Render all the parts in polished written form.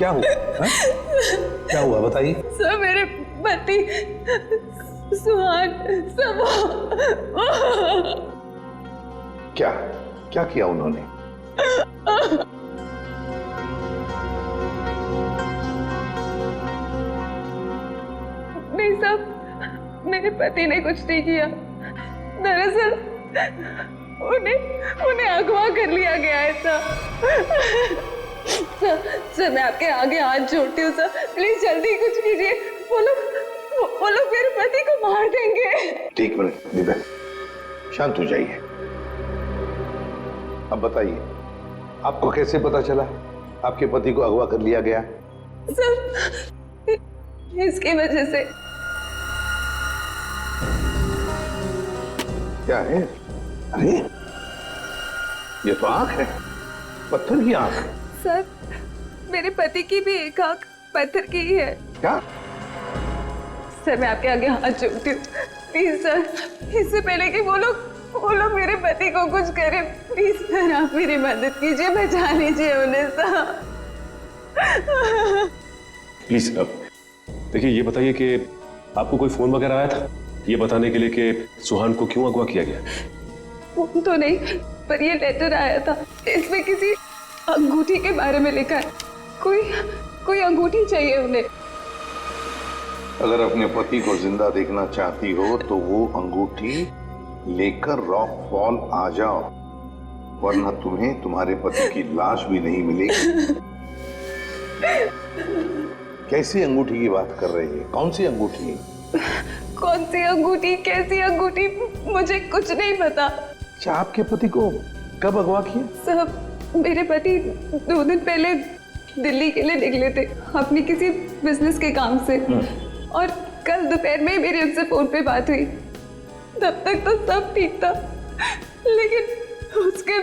क्या हुआ है? क्या हुआ बताइए। सर मेरे पति सुहान सब क्या क्या किया उन्होंने? नहीं साहब, मेरे पति ने कुछ नहीं किया। दरअसल उन्हें अगवा कर लिया गया है सर। सर मैं आपके आगे हाथ जोड़ती हूँ सर, प्लीज जल्दी कुछ कीजिए। वो लोग मेरे पति को मार देंगे। ठीक मिनट दिव्या, शांत हो जाइए। अब बताइए, आपको कैसे पता चला आपके पति को अगवा कर लिया गया? सर इसकी वजह से। क्या है? अरे ये तो आंख है, पत्थर की आंख। सर मेरे पति की भी एक आंख पत्थर की ही है। क्या? सर मैं आपके आगे हाथ जोड़ती हूँ, प्लीज सर, इससे पहले कि वो लोग मेरे पति को कुछ करें, प्लीज सर आप मेरी मदद कीजिए, बचा लीजिए उन्हें सर। प्लीज देखिए, ये बताइए कि आपको कोई फोन वगैरह आया था ये बताने के लिए कि सुहान को क्यों अगवा किया गया? फोन तो नहीं, पर ये लेटर आया था, इसमें किसी अंगूठी के बारे में लिखा है। कोई अंगूठी चाहिए उन्हें। अगर अपने पति को जिंदा देखना चाहती हो तो वो अंगूठी लेकर रॉक फॉल आ जाओ, वरना तुम्हें तुम्हारे पति की लाश भी नहीं मिलेगी। कैसी अंगूठी की बात कर रही है? कौन सी अंगूठी? कौन सी अंगूठी, कैसी अंगूठी, मुझे कुछ नहीं पता। अच्छा, आपके पति को कब अगवा किया? साहब मेरे पति 2 दिन पहले दिल्ली के लिए निकले थे अपनी किसी बिजनेस के काम से, और कल दोपहर में मेरी उनसे फोन पे बात हुई। तब तक तो सब ठीक था, लेकिन उसके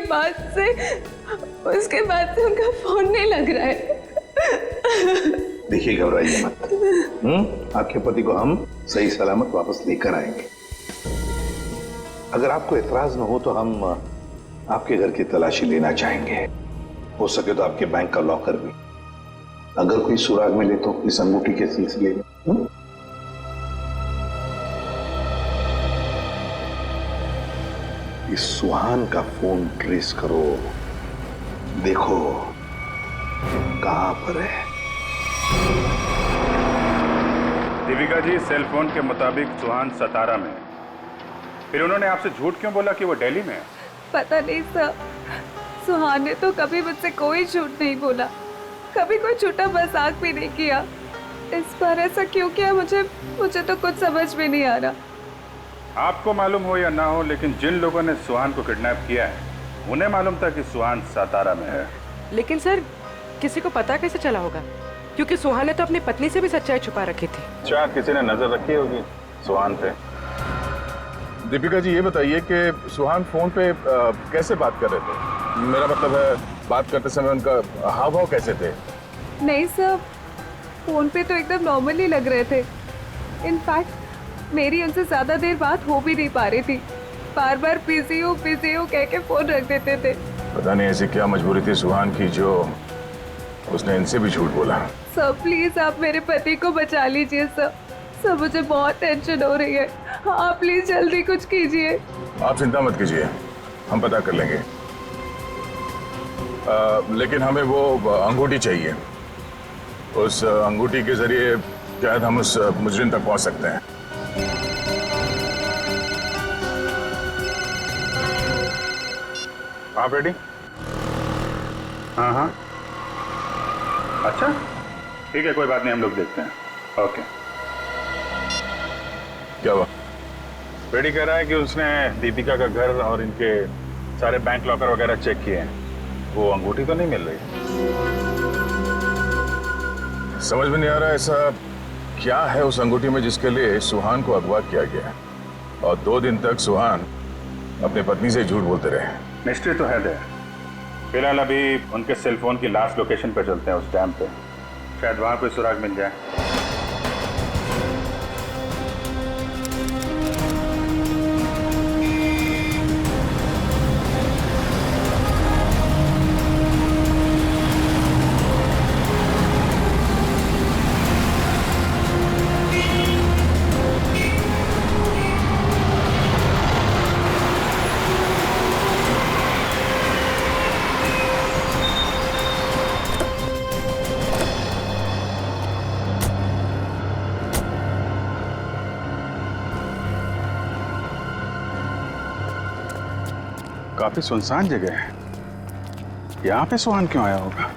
बाद से उनका फोन नहीं लग रहा है। देखिए, घबराइए मत। आपके पति को हम सही सलामत वापस लेकर आएंगे। अगर आपको एतराज न हो तो हम आपके घर की तलाशी लेना चाहेंगे, हो सके तो आपके बैंक का लॉकर भी, अगर कोई सुराग मिले तो इस अंगूठी के सिलसिले में। इस सुहान का फोन ट्रेस करो, देखो कहां पर है। दीपिका जी, सेल फोन के मुताबिक सुहान सतारा में है। फिर उन्होंने आपसे झूठ क्यों बोला कि वो दिल्ली में है? पता नहीं सर, सुहान ने तो कभी मुझसे कोई झूठ नहीं बोला, कभी कोई छोटा मजाक भी नहीं किया। इस बार ऐसा क्यों किया मुझे तो कुछ समझ में नहीं आ रहा। आपको मालूम हो या ना हो, लेकिन जिन लोगों ने सुहान को किडनैप किया है उन्हें मालूम था कि सुहान सतारा में है। लेकिन सर किसी को पता कैसे चला होगा, क्योंकि सुहान ने तो अपनी पत्नी से भी सच्चाई छुपा रखी थी। अच्छा, किसी ने नजर रखी होगी सुहान पे। दीपिका जी, ये बताइए कि सुहान फोन पे कैसे बात कर रहे थे? मेरा मतलब है, बात करते समय उनका हाव भाव कैसे थे? नहीं सर, फोन पे तो एकदम नॉर्मली लग रहे थे। इनफैक्ट मेरी उनसे ज्यादा देर बात हो भी नहीं पा रही थी, बार बार बिजी हो कह के फोन रख देते थे। पता नहीं ऐसी क्या मजबूरी थी सुहान की जो उसने इनसे भी झूठ बोला। सर प्लीज आप मेरे पति को बचा लीजिए सर, मुझे बहुत टेंशन हो रही है। हाँ प्लीज जल्दी कुछ कीजिए। आप चिंता मत कीजिए, हम पता कर लेंगे। लेकिन हमें वो अंगूठी चाहिए, उस अंगूठी के जरिए शायद हम उस मुजरिम तक पहुंच सकते हैं। आप रेडी? हाँ, अच्छा ठीक है, कोई बात नहीं, हम लोग देखते हैं। ओके। क्या हुआ? रेडी कह रहा है कि उसने दीपिका का घर और इनके सारे बैंक लॉकर वगैरह चेक किए हैं, वो अंगूठी तो नहीं मिल रही। समझ में नहीं आ रहा ऐसा क्या है उस अंगूठी में जिसके लिए सुहान को अगवा किया गया, और 2 दिन तक सुहान अपनी पत्नी से झूठ बोलते रहे। मिस्ट्री तो है देर। फिलहाल अभी उनके सेलफोन की लास्ट लोकेशन पे चलते हैं, उस डैम पे, शायद वहां कोई सुराग मिल जाए। काफी सुनसान जगह है, यहाँ पे सुहान क्यों आया होगा?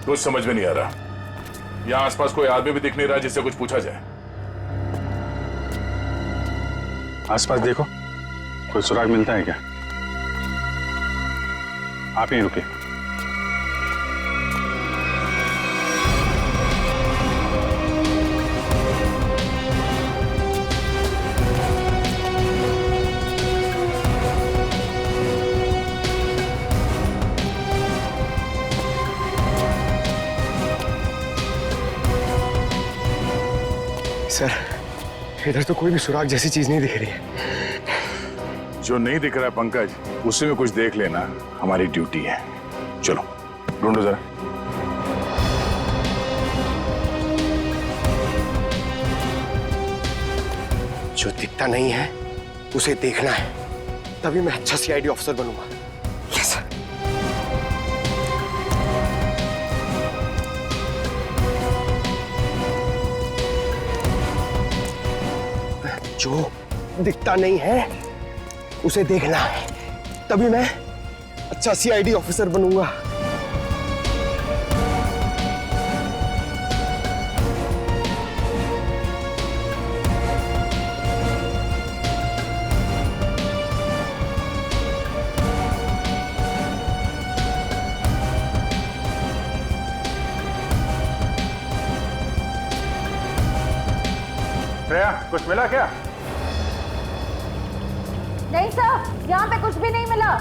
कुछ समझ में नहीं आ रहा। यहाँ आसपास कोई आदमी भी दिख नहीं रहा जिससे कुछ पूछा जाए। आसपास देखो, कोई सुराग मिलता है क्या? आप यहीं रुके। सर, इधर तो कोई भी सुराग जैसी चीज नहीं दिख रही है। जो नहीं दिख रहा है पंकज, उसी में कुछ देख लेना हमारी ड्यूटी है। चलो ढूंढो जरा। जो दिखता नहीं है उसे देखना है, तभी मैं अच्छा सीआईडी ऑफिसर बनूंगा। Yes sir. जो दिखता नहीं है उसे देखना है, तभी मैं अच्छा सीआईडी ऑफिसर बनूंगा। श्रेया, कुछ मिला क्या? नहीं सर, यहाँ पे कुछ भी नहीं मिला।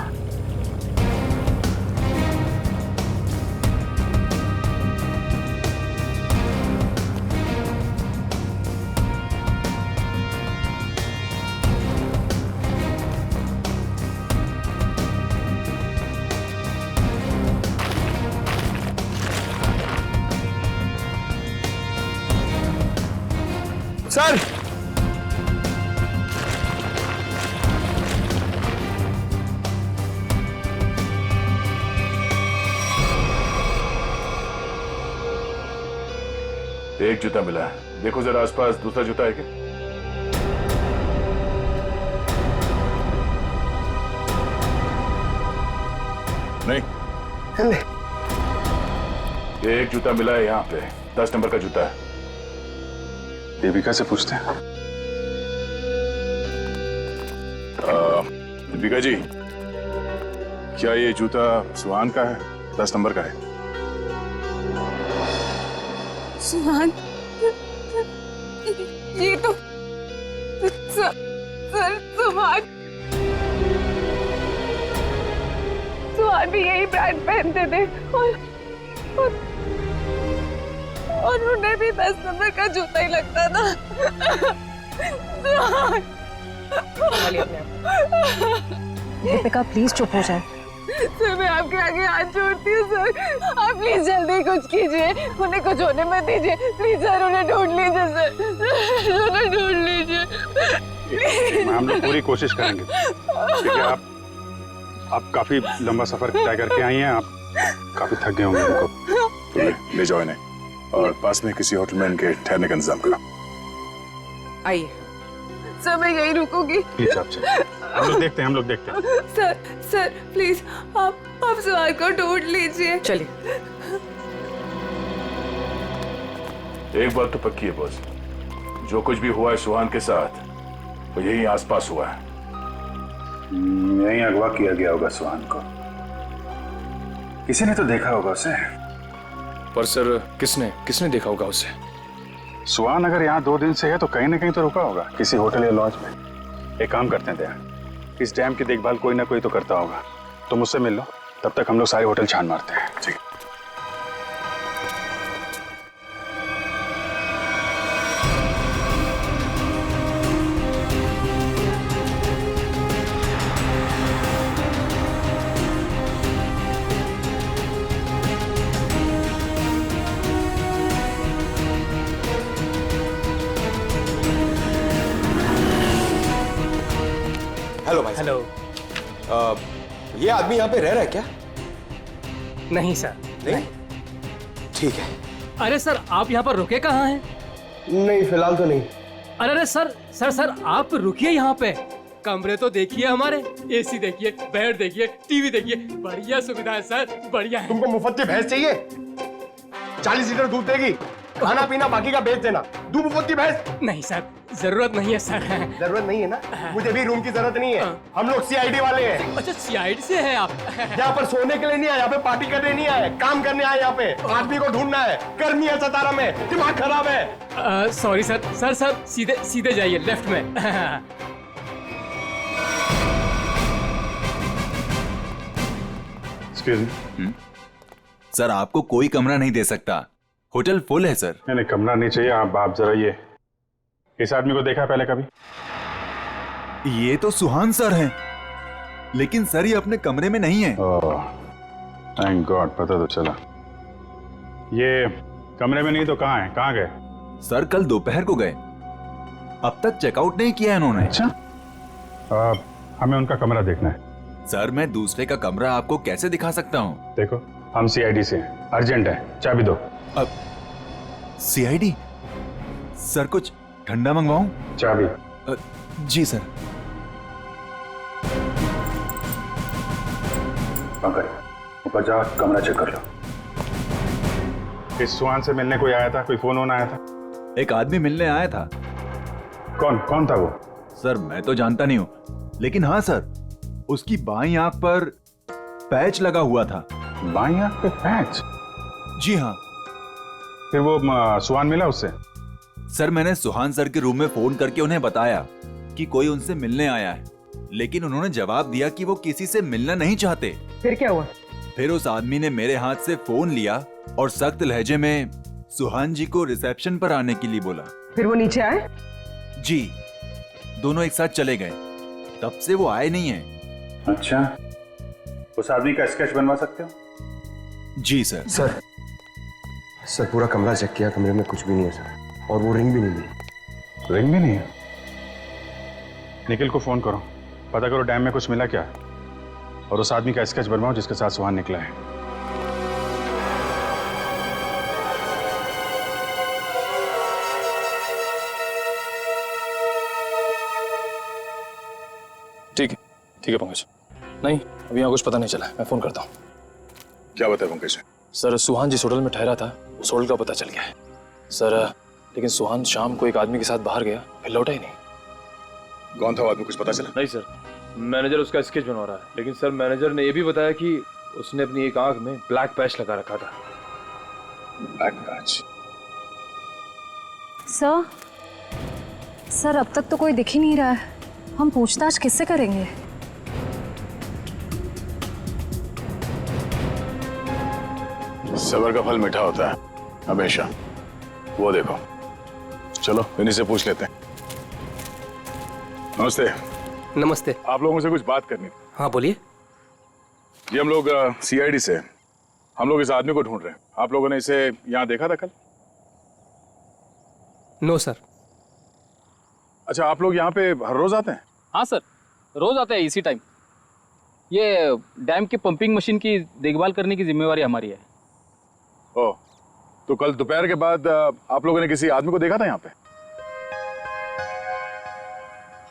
सर, एक जूता मिला है, देखो जरा आसपास दूसरा जूता है क्या? नहीं, एक जूता मिला है यहाँ पे, 10 नंबर का जूता है। देविका से पूछते हैं। दीपिका जी, क्या ये जूता सुहान का है? 10 नंबर का है। सुहान, ये तो सर सुहान भी यही ब्रांड पहनते थे और उन्हें भी 10 नंबर का जूता ही लगता था। सुहान, दीपिका प्लीज चुप हो जाए। सर मैं आपके आगे हाथ जोड़ती हूँ सर, आप प्लीज जल्दी कुछ कीजिए, उन्हें कुछ होने मत दीजिए प्लीज सर, उन्हें ढूंढ लीजिए सर, उन्हें ढूंढ लीजिए। हम लोग पूरी कोशिश करेंगे। ठीक है, आप काफी लंबा सफर तय करके आई हैं, आप काफी थक गए होंगे। उनको ले जाओ इन्हें और पास में किसी होटल में इनके ठहरने का इंतजाम करो। आइए। सर मैं यही रुकूंगी। प्लीज आप चलिए, हम लोग देखते हैं। सर प्लीज आप सुहान को ढूंढ लीजिए। चलिए। एक बात तो पक्की है बॉस, जो कुछ भी हुआ है सुहान के साथ वो यही आसपास हुआ है। यहीं अगवा किया गया होगा सुहान को, किसी ने तो देखा होगा उसे। पर सर किसने देखा होगा उसे? सुहान अगर यहाँ 2 दिन से है तो कहीं ना कहीं तो रुका होगा, किसी होटल या लॉज में। एक काम करते हैं दया, इस डैम की देखभाल कोई ना कोई तो करता होगा, तो मुझसे मिल लो, तब तक हम लोग सारे होटल छान मारते हैं। ठीक है। हेलो भाई। हेलो। ये आदमी यहाँ पे रह रहा है क्या? नहीं सर। नहीं? ठीक है। अरे सर, आप यहाँ पर रुके कहाँ हैं? नहीं, फिलहाल तो नहीं। अरे सर आप रुकिए यहाँ पे। कमरे तो देखिए हमारे, एसी देखिए, बेड देखिए, टीवी देखिए, बढ़िया सुविधा है सर, बढ़िया है। तुमको मुफ्त की भैंस चाहिए? 40 लीटर दूध देगी, खाना पीना बाकी का बेच देना। दूध मुफ्त की भैंस? नहीं सर, जरूरत नहीं है सर। जरूरत नहीं है ना? मुझे भी रूम की जरूरत नहीं है। हम लोग सीआईडी वाले हैं। अच्छा सीआईडी से है आप? यहाँ पर सोने के लिए नहीं आए, यहाँ पे पार्टी करने नहीं आए, काम करने आए। यहाँ पे आदमी को ढूंढना है। गर्मी है सतारा में, दिमाग खराब है। सॉरी सर, सर सीधे सीधे जाइए लेफ्ट में। सर आपको कोई कमरा नहीं दे सकता, होटल फुल है सर। नहीं कमरा नहीं चाहिए। आप जरा ये इस आदमी को देखा पहले कभी? ये तो सुहान सर हैं, लेकिन सर ये अपने कमरे में नहीं है। थैंक गॉड, पता तो चला। ये कमरे में नहीं तो कहाँ है? कहाँ गए? सर कल दोपहर को गए, अब तक चेकआउट नहीं किया इन्होंने। अच्छा, हमें उनका कमरा देखना है। सर मैं दूसरे का कमरा आपको कैसे दिखा सकता हूँ? देखो हम सीआईडी से हैं, अर्जेंट है, चाबी दो। अब सीआईडी? सर कुछ ठंडा मंगवाऊं? चाबी। जी सर। ऊपर जा, कमरा चेक कर लो। इस सुहान से मिलने कोई आया था? कोई फोन वोन आया था? एक आदमी मिलने आया था। कौन था वो? सर मैं तो जानता नहीं हूँ, लेकिन हाँ सर उसकी बाईं आंख पर पैच लगा हुआ था। बाईं आंख पे पैच? जी हाँ। फिर वो सुहान मिला उससे? सर मैंने सुहान सर के रूम में फोन करके उन्हें बताया कि कोई उनसे मिलने आया है, लेकिन उन्होंने जवाब दिया कि वो किसी से मिलना नहीं चाहते। फिर क्या हुआ? फिर उस आदमी ने मेरे हाथ से फोन लिया और सख्त लहजे में सुहान जी को रिसेप्शन पर आने के लिए बोला। फिर वो नीचे आए? जी, दोनों एक साथ चले गए, तब से वो आए नहीं है। अच्छा, उस आदमी का स्केच बनवा सकते हो? जी सर। सर पूरा कमरा चेक किया, कमरे में कुछ भी नहीं है सर, और वो रिंग भी नहीं मिली। रिंग भी नहीं है? निखिल को फोन करो, पता करो डैम में कुछ मिला क्या, और उस आदमी का स्केच बनवाओ जिसके साथ सुहान निकला है। ठीक है पंकज। नहीं अभी यहाँ कुछ पता नहीं चला, मैं फोन करता हूँ। क्या बताया पंकज? सर सुहान जिस होटल में ठहरा था उस होटल का पता चल गया है सर, लेकिन सुहान शाम को एक आदमी के साथ बाहर गया, फिर लौटा ही नहीं। कौन था वो आदमी, कुछ पता चला? नहीं सर, मैनेजर उसका स्केच बनवा रहा है, लेकिन सर मैनेजर ने यह भी बताया कि उसने अपनी एक आंख में ब्लैक पैच लगा रखा था। Black patch? सर अब तक तो कोई दिख ही नहीं रहा है, हम पूछताछ किससे करेंगे? सबर का फल मीठा होता है हमेशा, वो देखो। चलो इन्हीं से पूछ लेते हैं। नमस्ते। नमस्ते। आप लोगों से कुछ बात करनी थी। हाँ बोलिए। जी हम लोग सीआईडी से, हम लोग इस आदमी को ढूंढ रहे हैं। आप लोगों ने इसे यहाँ देखा था कल? No sir. अच्छा, आप लोग यहाँ पे हर रोज आते हैं? हाँ सर, रोज आते हैं इसी टाइम। ये डैम की पंपिंग मशीन की देखभाल करने की जिम्मेवारी हमारी है। ओह, तो कल दोपहर के बाद आप लोगों ने किसी आदमी को देखा था यहाँ पे?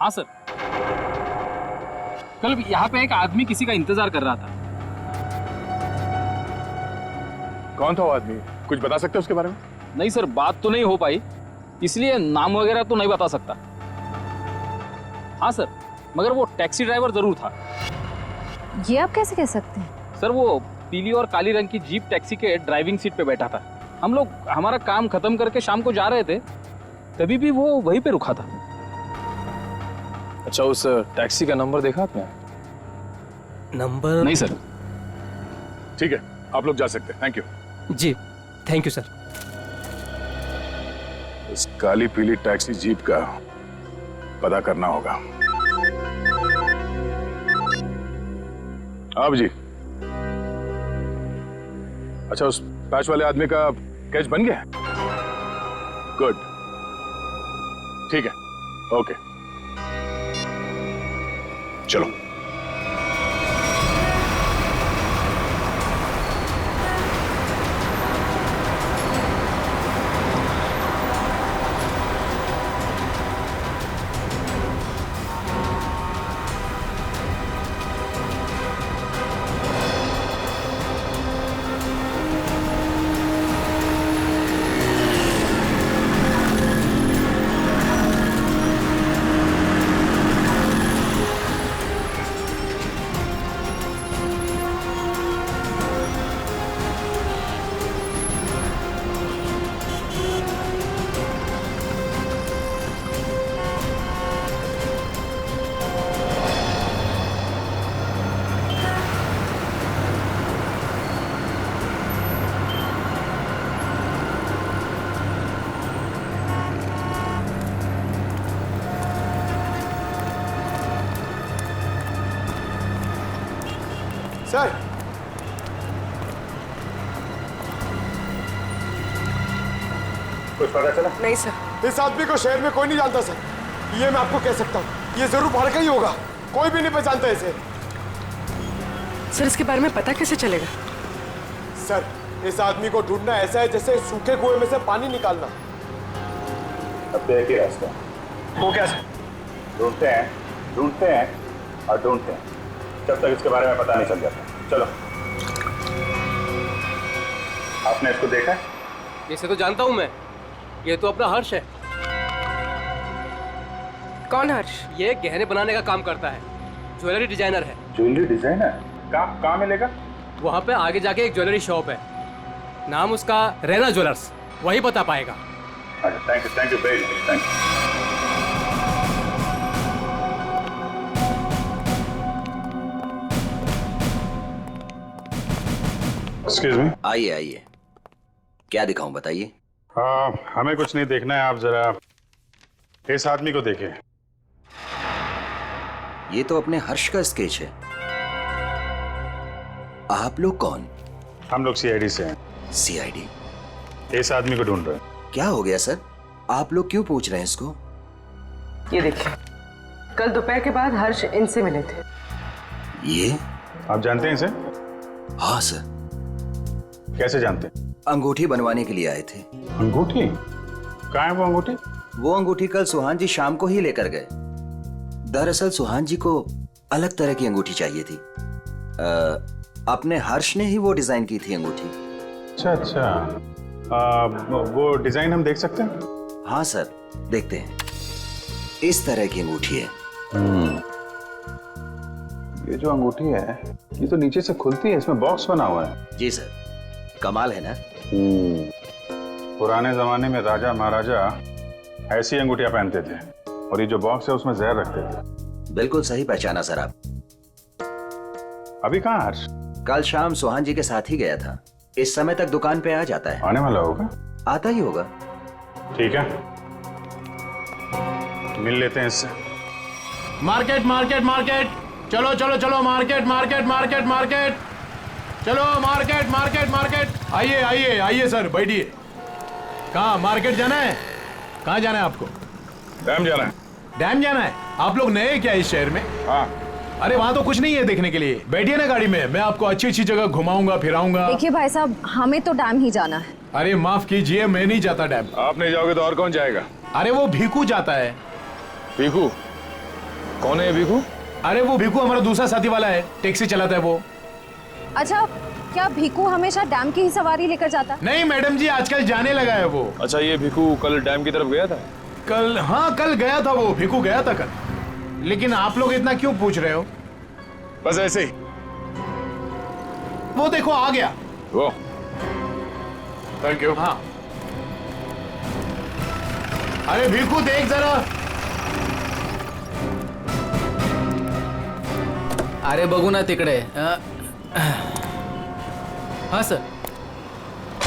हाँ सर, कल यहाँ पे एक आदमी किसी का इंतजार कर रहा था। कौन था वो आदमी, कुछ बता सकते हो उसके बारे में? नहीं सर, बात तो नहीं हो पाई, इसलिए नाम वगैरह तो नहीं बता सकता। हाँ सर, मगर वो टैक्सी ड्राइवर जरूर था। ये आप कैसे कह सकते हैं? सर वो पीली और काली रंग की जीप टैक्सी के ड्राइविंग सीट पे बैठा था। हम लोग हमारा काम खत्म करके शाम को जा रहे थे, तभी भी वो वहीं पे रुका था। अच्छा, उस टैक्सी का नंबर देखा आपने? नंबर? नहीं सर। ठीक है, आप लोग जा सकते हैं। Thank you. जी थैंक यू सर। इस काली पीली टैक्सी जीप का पता करना होगा। आप जी, अच्छा उस पैच वाले आदमी का कैच बन गया? गुड, ठीक है, ओके, चलो। सर कुछ पता चला? नहीं सर। इस आदमी को शहर में कोई नहीं जानता सर, ये मैं आपको कह सकता हूँ। ये जरूर बाहर का ही होगा, कोई भी नहीं पहचानता इसे। सर इसके बारे में पता कैसे चलेगा? सर इस आदमी को ढूंढना ऐसा है जैसे सूखे कुएं में से पानी निकालना। अब तो एक ही रास्ता, वो कैसे? ढूंढते हैं और ढूंढते हैं जब तक इसके बारे में पता नहीं चल जाता। चलो। आपने इसको देखा है? इसे तो जानता हूं मैं, ये तो अपना हर्ष है। कौन हर्ष? ये गहने बनाने का काम करता है, ज्वेलरी डिजाइनर है। Jewellery designer? कहाँ मिलेगा? वहाँ पे आगे जाके एक ज्वेलरी शॉप है, नाम उसका रैना ज्वेलर्स, वही बता पाएगा। अच्छा, thank you very much, thank you. Excuse me. आइए आइए, क्या दिखाऊं बताइए। हमें कुछ नहीं देखना है, आप जरा इस आदमी को देखिए। ये तो अपने हर्ष का स्केच है। आप लोग कौन? हम लोग सीआईडी से हैं। सीआईडी? इस आदमी को ढूंढ रहे हैं। क्या हो गया सर, आप लोग क्यों पूछ रहे हैं इसको? ये देखिए, कल दोपहर के बाद हर्ष इनसे मिले थे। ये आप जानते हैं इसे? हाँ सर। कैसे जानते हैं? अंगूठी बनवाने के लिए आए थे। अंगूठी? कहाँ है वो अंगूठी? वो अंगूठी कल सुहान जी शाम को ही लेकर गए। दरअसल सुहान जी को अलग तरह की अंगूठी चाहिए थी। अपने हर्ष ने ही वो डिजाइन की थी अंगूठी। अच्छा, वो डिजाइन हम देख सकते हैं? हाँ सर, देखते हैं। इस तरह की अंगूठी है। ये जो अंगूठी है, ये तो नीचे से खुलती है, इसमें बॉक्स बना हुआ है। जी सर, कमाल है ना। पुराने जमाने में राजा महाराजा ऐसी अंगूठियां पहनते थे, और ये जो बॉक्स है उसमें जहर रखते थे। बिल्कुल सही पहचाना सर आप। अभी कहाँ हर्ष? कल शाम सुहान जी के साथ ही गया था। इस समय तक दुकान पे आ जाता है। आने वाला होगा? आता ही होगा। ठीक है, मिल लेते हैं इससे। मार्केट मार्केट मार्केट, चलो चलो चलो, मार्केट मार्केट मार्केट मार्केट, चलो मार्केट मार्केट मार्केट। आइए आइए आइए सर, बैठिए। कहाँ मार्केट जाना है? कहाँ जाना है आपको? डैम जाना है। डैम जाना है? आप लोग नए क्या इस शहर में? हाँ। अरे वहाँ तो कुछ नहीं है देखने के लिए। बैठिए ना गाड़ी में, मैं आपको अच्छी अच्छी जगह घुमाऊंगा फिराऊंगा। देखिए भाई साहब, हमें तो डैम ही जाना है। अरे माफ कीजिए, मैं नहीं जाता डैम। आप नहीं जाओगे तो और कौन जाएगा? अरे वो भीखू जाता है। भीखू? कौन है भीखू? अरे वो भीखू हमारा दूसरा साथी वाला है, टैक्सी चलाता है वो। अच्छा, क्या भीखू हमेशा डैम की ही सवारी लेकर जाता है? नहीं मैडम जी, आजकल जाने लगा है वो। अच्छा, ये भीखू कल डैम की तरफ गया था? कल? हाँ कल गया था वो, भीखू गया था कल। लेकिन आप लोग इतना क्यों पूछ रहे हो? बस ऐसे ही। वो देखो आ गया वो। Thank you. हाँ। अरे भीखू देख जरा। अरे बघू ना तिकडे। हाँ सर।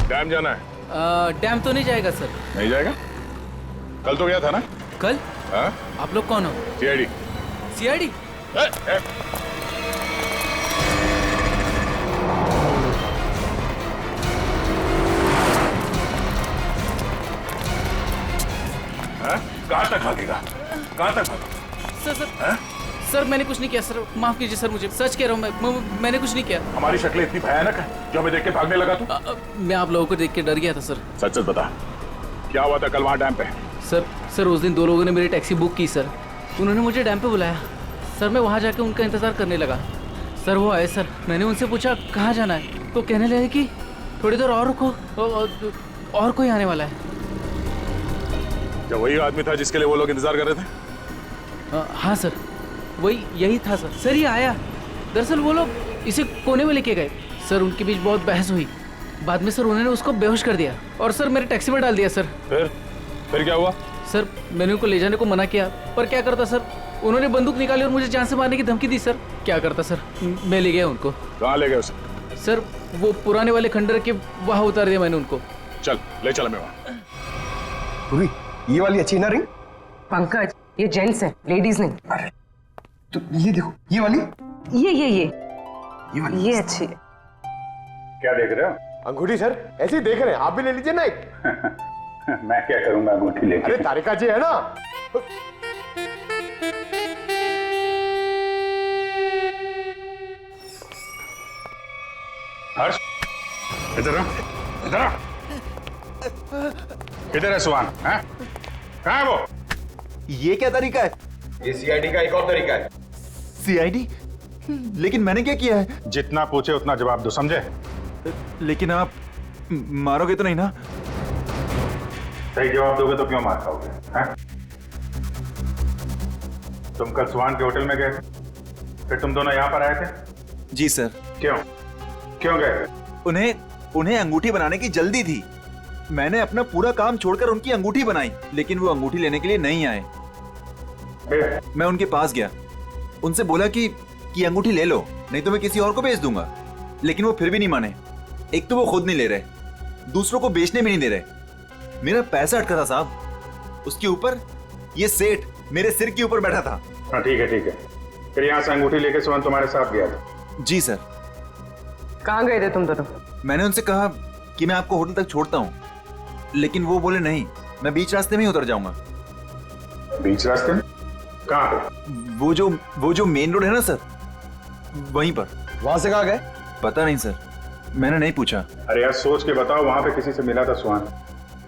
डैम जाना है? डैम तो नहीं जाएगा सर। नहीं जाएगा? कल तो गया था ना? कल? हाँ? आप लोग कौन हो? सीआईडी। सीआईडी? कहाँ तक भागेगा? कहाँ तक भागेगा? सर सर सर मैंने कुछ नहीं किया सर, माफ कीजिए सर, मुझे सच कह रहा हूँ, मैंने कुछ नहीं किया। हमारी शक्लें इतनी भयानक है जो हमें देख के भागने लगा तू? मैं आप लोगों को देख के डर गया था सर। सच सच बता, क्या हुआ था कल वहाँ डैम पे? सर उस दिन दो लोगों ने मेरी टैक्सी बुक की सर, उन्होंने मुझे डैम पे बुलाया सर। मैं वहाँ जाके उनका इंतजार करने लगा सर। वो आए सर, मैंने उनसे पूछा कहाँ जाना है, तो कहने लगे कि थोड़ी देर और रुको, और कोई आने वाला है। क्या वही आदमी था जिसके लिए वो लोग इंतजार कर रहे थे? हाँ सर, वही यही था सर। सर ये आया, दरअसल वो लोग इसे कोने में लेके गए सर। उनके बीच बहुत बहस हुई, बाद में सर उन्होंने उसको बेहोश कर दिया और सर मेरे टैक्सी में डाल दिया सर। फिर क्या हुआ? सर मैंने उनको ले जाने को मना किया, पर क्या करता सर, उन्होंने बंदूक निकाली और मुझे जान से मारने की धमकी दी सर। क्या करता सर, मैं ले गया उनको। कहाँ ले गए उसे? सर वो पुराने वाले खंडर के वहाँ उतार दिया मैंने उनको। चल ले चल मैं वहाँ। पूरी ये वाली अच्छी ना रिंग? पंकज, ये जेंट्स है, लेडीज नहीं। अरे तो ये देखो, ये वाली? ये ये अच्छी है। क्या देख रहे हो? अंगूठी सर, ऐसे ही देख रहे हैं, आप भी ले लीजिए ना एक। मैं क्या करूंगा अंगूठी लेके? अरे तारिका जी है ना। हर्ष, इधर आ, इधर आ। किधर है सुहान? हैं? कहाँ है वो? ये क्या तरीका है? ये सीआईडी का एक और तरीका है। सीआईडी? लेकिन मैंने क्या किया है? जितना पूछे उतना जवाब दो, समझे? लेकिन आप मारोगे तो नहीं ना? सही जवाब दोगे तो क्यों मार खाओगे? हैं? तुम कल सुहान के होटल में गए थे, फिर तुम दोनों यहाँ पर आए थे? जी सर। क्यों? क्यों गए थे? उन्हें अंगूठी बनाने की जल्दी थी। मैंने अपना पूरा काम छोड़कर उनकी अंगूठी बनाई, लेकिन वो अंगूठी लेने के लिए नहीं आए। मैं उनके पास गया, उनसे बोला कि अंगूठी ले लो, नहीं तो मैं किसी और को भेज दूंगा। लेकिन वो फिर भी नहीं माने। एक तो वो खुद नहीं ले रहे, दूसरों को बेचने भी नहीं दे रहे। मेरा पैसा अटका था साहब, उसके ऊपर ये सेठ मेरे सिर के ऊपर बैठा था। हाँ ठीक है ठीक है। फिर यहाँ से अंगूठी लेके सुहान तुम्हारे साथ गया था? जी सर। कहाँ गए थे तुम दोनों? मैंने उनसे कहा कि मैं आपको होटल तक छोड़ता हूँ, लेकिन वो बोले नहीं, मैं बीच रास्ते में ही उतर जाऊंगा। बीच रास्ते में? कहाँ पे? वो जो मेन रोड है ना सर, वहीं पर। वहां से कहाँ गए? पता नहीं सर, मैंने नहीं पूछा। अरे यार सोच के बताओ, वहां पे किसी से मिला था सुहान?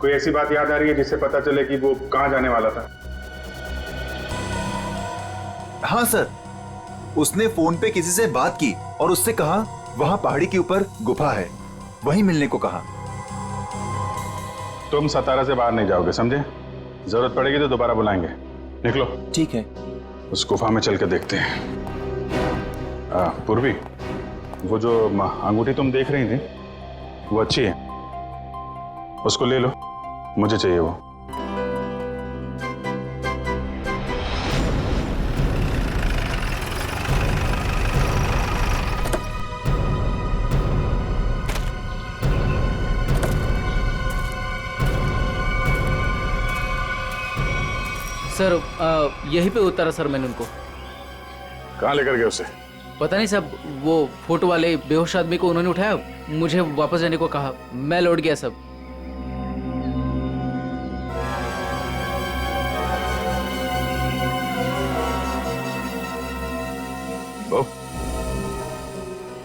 कोई ऐसी बात याद आ रही है जिससे पता चले कि वो कहाँ जाने वाला था? हाँ सर, उसने फोन पे किसी से बात की और उससे कहा वहां पहाड़ी के ऊपर गुफा है, वहीं मिलने को कहा। तुम सतारा से बाहर नहीं जाओगे, समझे? जरूरत पड़ेगी तो दोबारा बुलाएंगे। निकलो। ठीक है। उस गुफा में चल के देखते हैं। पूर्वी, वो जो अंगूठी तुम देख रही थी वो अच्छी है, उसको ले लो, मुझे चाहिए वो। सर यहीं पे उतारा सर मैंने उनको। कहाँ लेकर गए उसे? पता नहीं सब, वो फोटो वाले बेहोश आदमी को उन्होंने उठाया, मुझे वापस जाने को कहा, मैं लौट गया सब।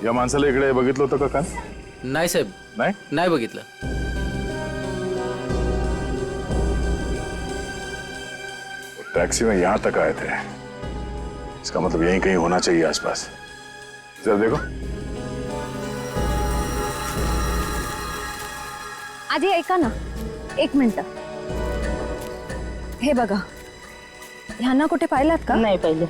या माणसाला इकडे बघितलं होतं का काल? नाही साहेब, नाही बघितलं। टैक्सी में यहां तक आए थे, इसका मतलब यहीं कहीं होना चाहिए आसपास। जरा देखो। आधी ऐका ना, एक मिनिट। हे बघा, ह्यांना कुठे पाहिलात का? नाही पाहिले।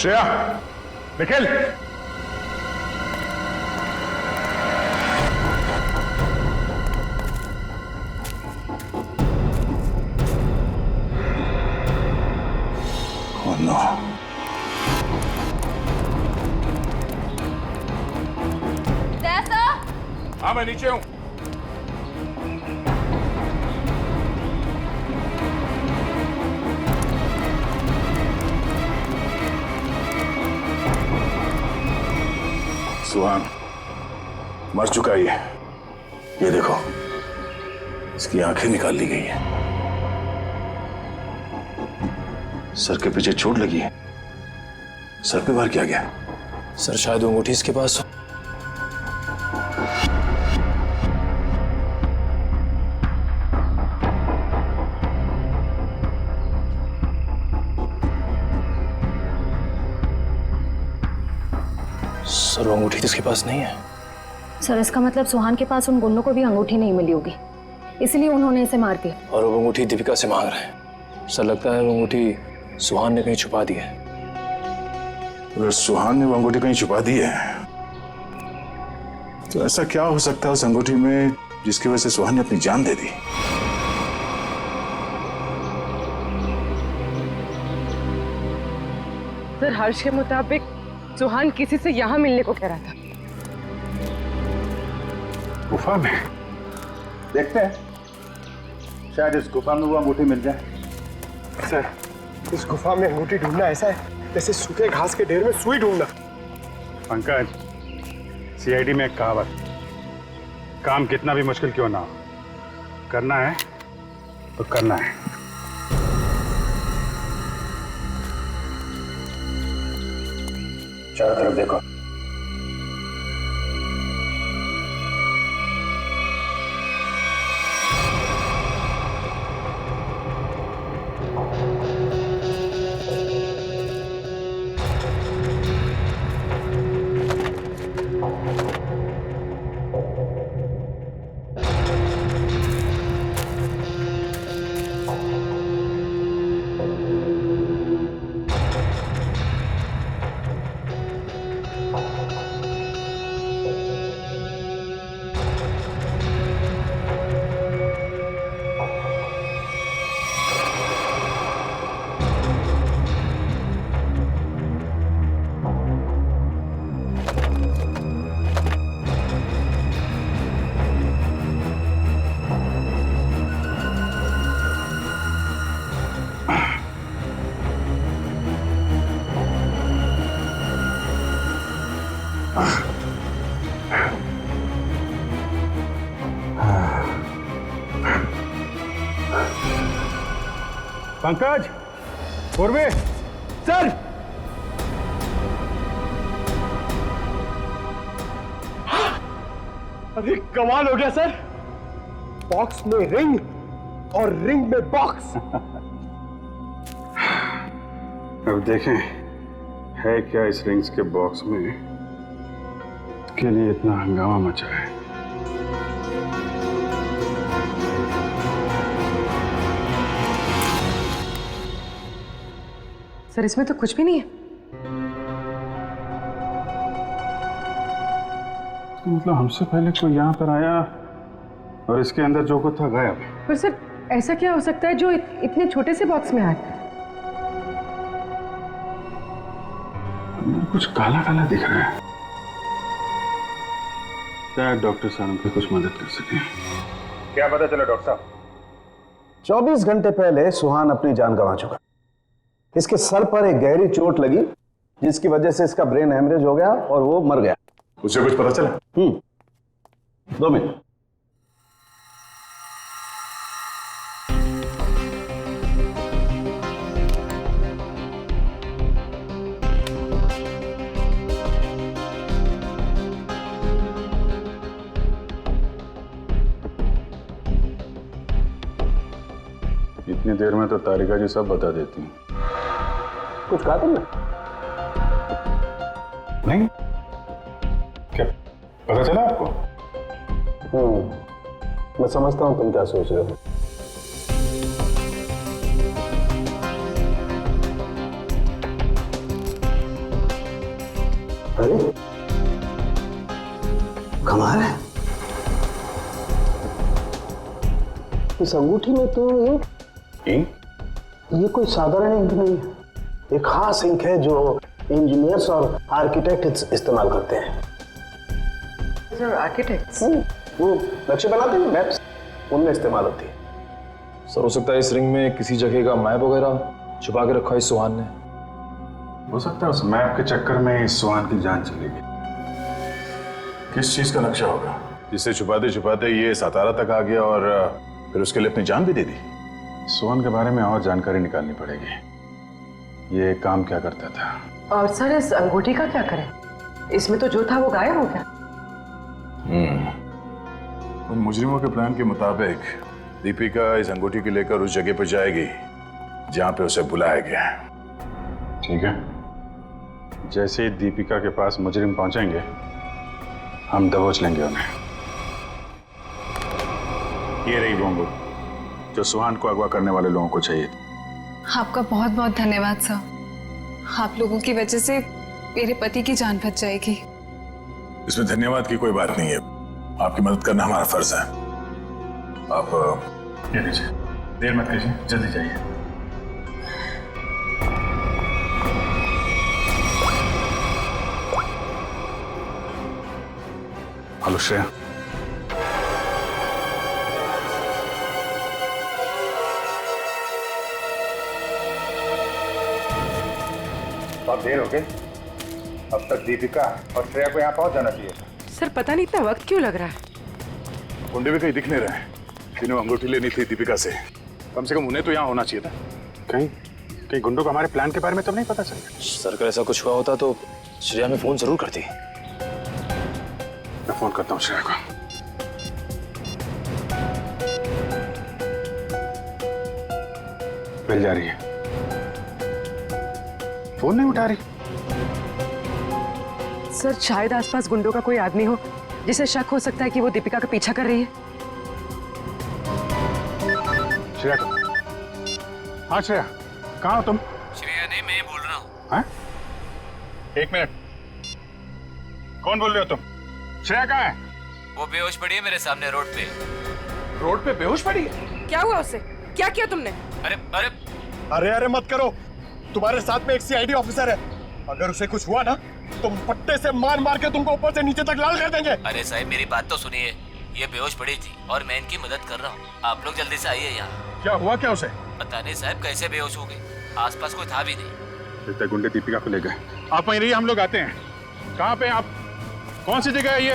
Shreya, Nikhil, Oh no. हाँ मैं नीचे हूं। सुहान मर चुका ही है। ये देखो, इसकी आंखें निकाल ली गई हैं। सर के पीछे चोट लगी है। सर पे वार किया गया। सर शायद वो अंगूठी इसके पास हो। सर वो अंगूठी इसके पास नहीं है। सर इसका मतलब सुहान के पास उन गुंडों को भी अंगूठी नहीं मिली होगी, इसलिए उन्होंने इसे मार दिया। और वो अंगूठी दीपिका से मांग रहे हैं। सर लगता है वो अंगूठी सुहान ने कहीं छुपा दी है। अगर सुहान ने वो अंगूठी कहीं छुपा दी है तो ऐसा क्या हो सकता है उस अंगूठी में जिसकी वजह से सुहान ने अपनी जान दे दी? सर हर्ष के मुताबिक सुहान किसी से यहाँ मिलने को कह रहा था। गुफा में देखते हैं, शायद इस गुफा में वो अंगूठी मिल जाए। सर, इस गुफा में अंगूठी ढूंढना ऐसा है जैसे सूखे घास के ढेर में सुई ढूंढना। पंकज, सीआईडी में एक कहावत, काम कितना भी मुश्किल क्यों ना हो, करना है तो करना है। चारों तरफ देखो। पंकज, पूर्वे, सर। अरे कमाल हो गया सर, बॉक्स में रिंग और रिंग में बॉक्स। अब देखें है क्या इस रिंग्स के बॉक्स में के लिए इतना हंगामा मचा है। सर इसमें तो कुछ भी नहीं है। तो मतलब हमसे पहले कोई यहाँ पर आया और इसके अंदर जो कुछ था गायब। पर सर ऐसा क्या हो सकता है जो इतने छोटे से बॉक्स में आए? अंदर कुछ काला काला दिख रहा है। क्या डॉक्टर साहब की कुछ मदद कर सके? क्या पता चला डॉक्टर साहब? 24 घंटे पहले सुहान अपनी जान गंवा चुका। इसके सर पर एक गहरी चोट लगी जिसकी वजह से इसका ब्रेन हेमरेज हो गया और वो मर गया। उसे कुछ पता चला? 2 मिनट। इतनी देर में तो तारिका जी सब बता देती हैं। कुछ कहा तुमने? नहीं, क्या पता चला आपको? मैं समझता हूं तुम क्या सोच रहे हो। अरे कमाल है, इस अंगूठी में तो इंक, ये कोई साधारण इंक नहीं है। एक खास इंक है जो इंजीनियर्स और आर्किटेक्ट इस्तेमाल करते हैं। Sir architects? वो नक्शे बनाते हैं, मैप्स, उनमें इस्तेमाल होती है। सर हो सकता है इस रिंग में किसी जगह का मैप वगैरह छुपा के रखा है सुहान ने। हो सकता है उस मैप के चक्कर में इस सुहान की जान चली गई। किस चीज का नक्शा होगा जिससे छुपाते छुपाते ये सातारा तक आ गया और फिर उसके लिए अपनी जान भी दे दी? सोहन के बारे में और जानकारी निकालनी पड़ेगी। ये काम क्या करता था? और सर इस अंगूठी का क्या करें? इसमें तो जो था वो गायब हो गया। उन मुजरिमों के प्लान के मुताबिक दीपिका इस अंगूठी को लेकर उस जगह पर जाएगी जहां पे उसे बुलाया गया है। ठीक है, जैसे ही दीपिका के पास मुजरिम पहुंचेंगे हम दबोच लेंगे उन्हें। ये रही वो अंगूठी जो सुहान को अगवा करने वाले लोगों को चाहिए थी। आपका बहुत बहुत धन्यवाद सर। आप लोगों की वजह से मेरे पति की जान बच जाएगी। इसमें धन्यवाद की कोई बात नहीं है, आपकी मदद करना हमारा फर्ज है। आप ये लीजिए, देर मत कीजिए, जल्दी जाइए। हेलो श्रेया। बहुत देर हो गई, अब तक दीपिका और श्रेया को यहाँ पहुंच जाना चाहिए। सर पता नहीं इतना वक्त क्यों लग रहा है। गुंडे भी कहीं दिख नहीं रहे हैं। जिन्हें अंगूठी लेनी थी दीपिका से, कम उन्हें तो यहाँ होना चाहिए था। कहीं गुंडों को हमारे प्लान के बारे में तब नहीं पता चला? सर अगर ऐसा कुछ हुआ होता तो श्रेया में फोन जरूर करती। मैं फोन करता हूँ श्रेया को। मिल जा रही है, फोन नहीं उठा रही। सर शायद आसपास गुंडों का कोई आदमी हो जिसे शक हो सकता है कि वो दीपिका का पीछा कर रही है। श्रेया को। हाँ श्रेया, कहाँ हो तुम? श्रेया नहीं, मैं बोल रहा हूँ। हाँ? एक मिनट, कौन बोल रहे हो तुम? श्रेया कहाँ है? वो बेहोश पड़ी है मेरे सामने रोड पे। रोड पे बेहोश पड़ी है? क्या हुआ उसे? क्या किया तुमने? अरे अरे अरे अरे मत करो, तुम्हारे साथ में एक सीआईडी ऑफिसर है। अगर उसे कुछ हुआ ना तो पट्टे से मार मार के तुमको ऊपर से नीचे तक लाल कर देंगे। अरे साहब मेरी बात तो सुनिए, ये बेहोश पड़ी थी और मैं इनकी मदद कर रहा हूँ। आप लोग जल्दी से आइए यहाँ। क्या हुआ क्या उसे? पता नहीं साहब कैसे बेहोश हो गई, आसपास कोई था भी नहीं। लगता है गुंडे दीपिका को ले गए। आप वहीं रहिए, हम लोग आते हैं। कहाँ पे आप? कौन सी जगह है ये?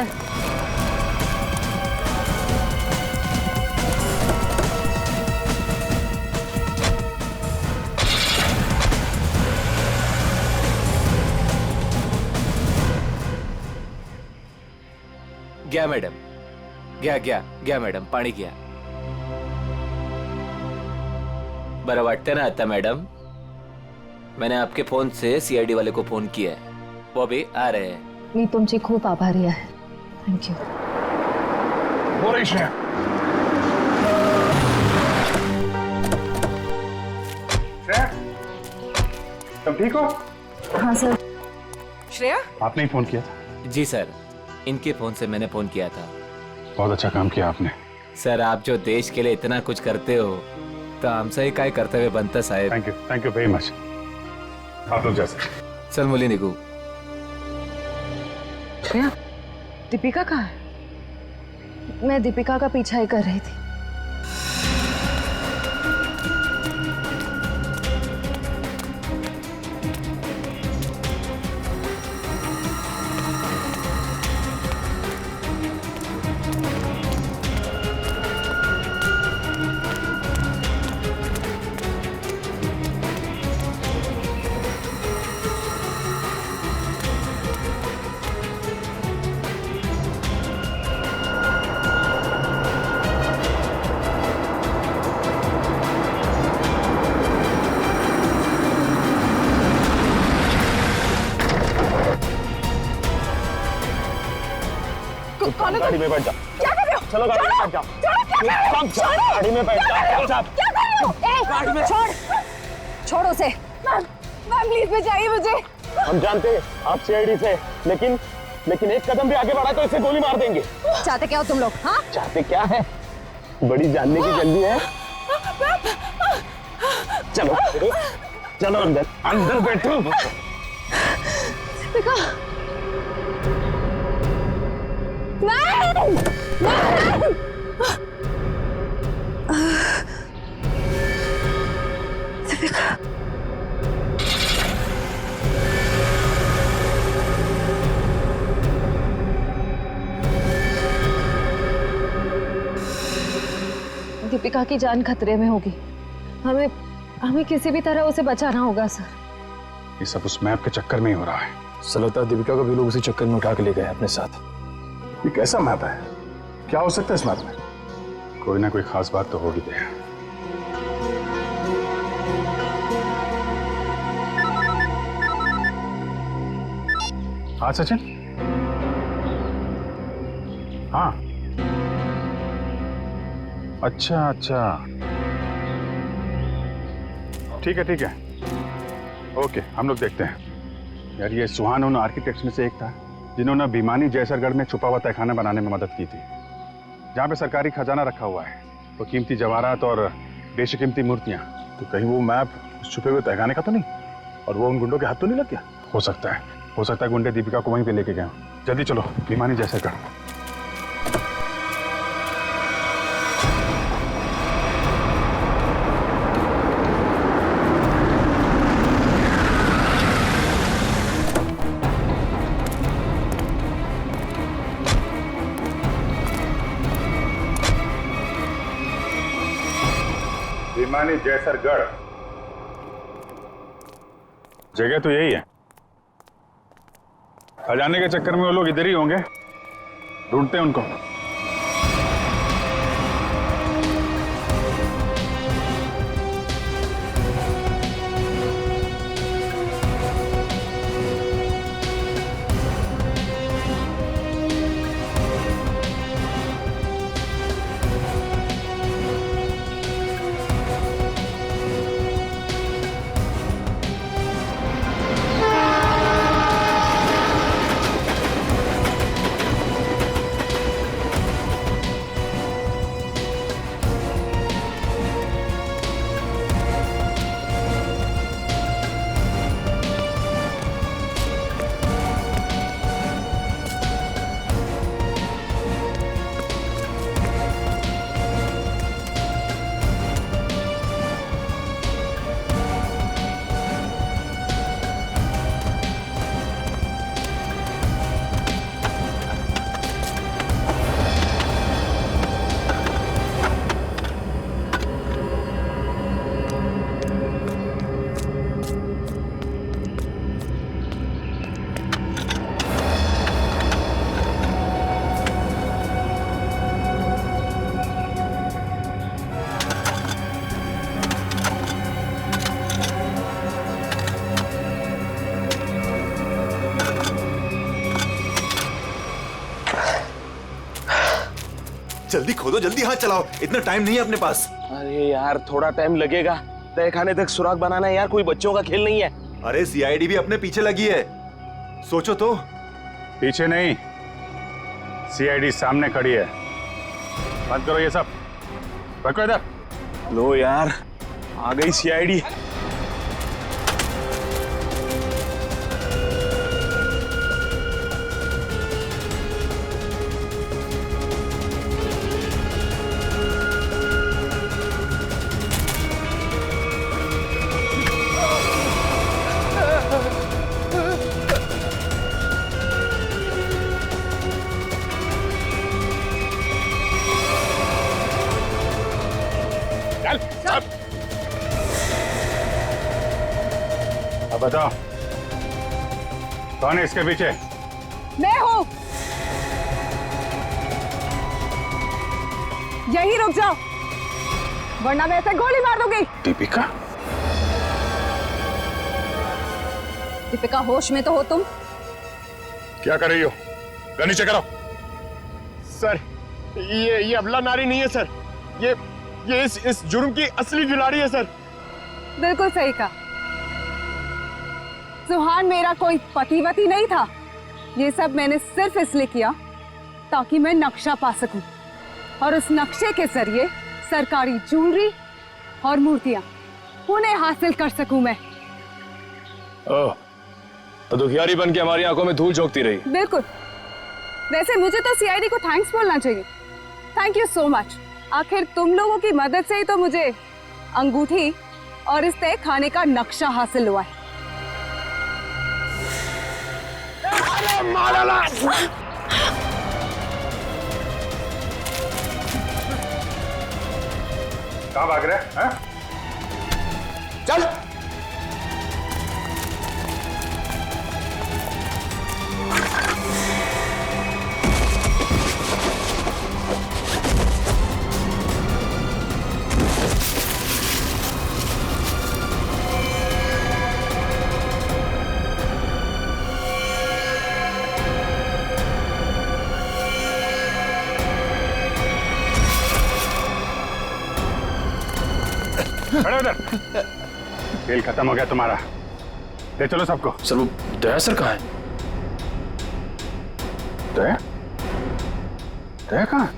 गया मैडम, गया मैडम, पाणी गया। बरं वाटतं ना आता मैडम? मैंने आपके फोन से सीआईडी वाले को फोन किया है, वो भी आ रहे हैं। मी तुमची खूप आभारी आहे। थँक्यू। हो रही श्रेया। श्रेया, तुम ठीक हो? हाँ सर। श्रेया? आपने ही फोन किया था? जी सर, इनके फोन से मैंने फोन किया था। बहुत अच्छा काम किया आपने। सर आप जो देश के लिए इतना कुछ करते हो तो हमसे ही काय कर्तव्य बनतं साहेब। Thank you very much. आप लोग जा सकते। चल मुली निघू। श्रेया, दीपिका कहाँ है? मैं दीपिका का पीछा ही कर रही थी। गाड़ी में बैठ जाओ। क्या कर रहे हो? चलो गाड़ी में बैठ जाओ। गाड़ी में बैठ जाओ। क्या कर रहे हो? गाड़ी में छोड़ उसे। मैम प्लीज बचाइए मुझे। हम जानते हैं आप सीआईडी से, लेकिन एक कदम भी आगे बढ़ा तो इसे गोली मार देंगे। चाहते क्या हो तुम लोग? हाँ चाहते क्या है? बड़ी जानने की जल्दी है। चलो चलो अंदर बैठो। दीपिका, नहीं दीपिका, दीपिका की जान खतरे में होगी। हमें हमें किसी भी तरह उसे बचाना होगा सर। ये सब उस मैप के चक्कर में ही हो रहा है। सर लगता है दीपिका को भी लोग उसी चक्कर में उठा के ले गए अपने साथ। ये कैसा मैप है? क्या हो सकता है इस मैप में? कोई ना कोई खास बात तो होगी। दे हाँ सचिन। हाँ अच्छा अच्छा ठीक है ठीक है ओके, हम लोग देखते हैं। यार ये सुहान उन आर्किटेक्ट्स में से एक था जिन्होंने भिमानी जैसरगढ़ में छुपा हुआ तहखाना बनाने में मदद की थी, जहाँ पे सरकारी खजाना रखा हुआ है, वो कीमती जवाहरात और बेशकीमती मूर्तियाँ। तो कहीं वो मैप उस छुपे हुए तहखाने का तो नहीं, और वो उन गुंडों के हाथ तो नहीं लग गया? हो सकता है गुंडे दीपिका को वहीं पे लेके गए। जल्दी चलो भिमानी जैसरगढ़। भिमानी जैसरगढ़ जगह तो यही है। खजाने के चक्कर में वो लोग इधर ही होंगे, ढूंढते हैं उनको। जल्दी खोदो, जल्दी हाथ चलाओ, इतना टाइम नहीं है अपने पास। अरे यार थोड़ा टाइम लगेगा, तहखाने तक सुराग बनाना है यार, कोई बच्चों का खेल नहीं है। अरे सीआईडी भी अपने पीछे लगी है, सोचो तो। पीछे नहीं, सीआईडी सामने खड़ी है। बंद करो ये सब, रखो इधर। लो यार आ गई सीआईडी। अब बताओ कौन है इसके पीछे? मैं हूं। यही रुक जाओ वरना मैं ऐसे गोली मार दूंगी। दीपिका? दीपिका होश में तो हो तुम? क्या कर रही हो? गन नीचे करो। सर ये अबला नारी नहीं है सर, ये इस जुर्म की असली खिलाड़ी है सर। बिल्कुल सही कहा। सुहान मेरा कोई पतिवती नहीं था। ये सब मैंने सिर्फ इसलिए किया ताकि मैं नक्शा पा सकूं और उस नक्शे के जरिए सरकारी ज्वेलरी और मूर्तियां उन्हें हासिल कर सकूं मैं। ओह, तो दुखियारी बन के हमारी आंखों में धूल झोंकती रही। बिल्कुल। वैसे मुझे तो सीआईडी को थैंक्स बोलना चाहिए। Thank you so much. आखिर तुम लोगों की मदद से ही तो मुझे अंगूठी और इस तय खाने का नक्शा हासिल हुआ है। कहाँ भाग रहे हैं? चल। खड़े उधर। खेल खत्म हो गया तुम्हारा। ले चलो सबको। सर वो दया सर कहाँ है? दया? दया कहाँ?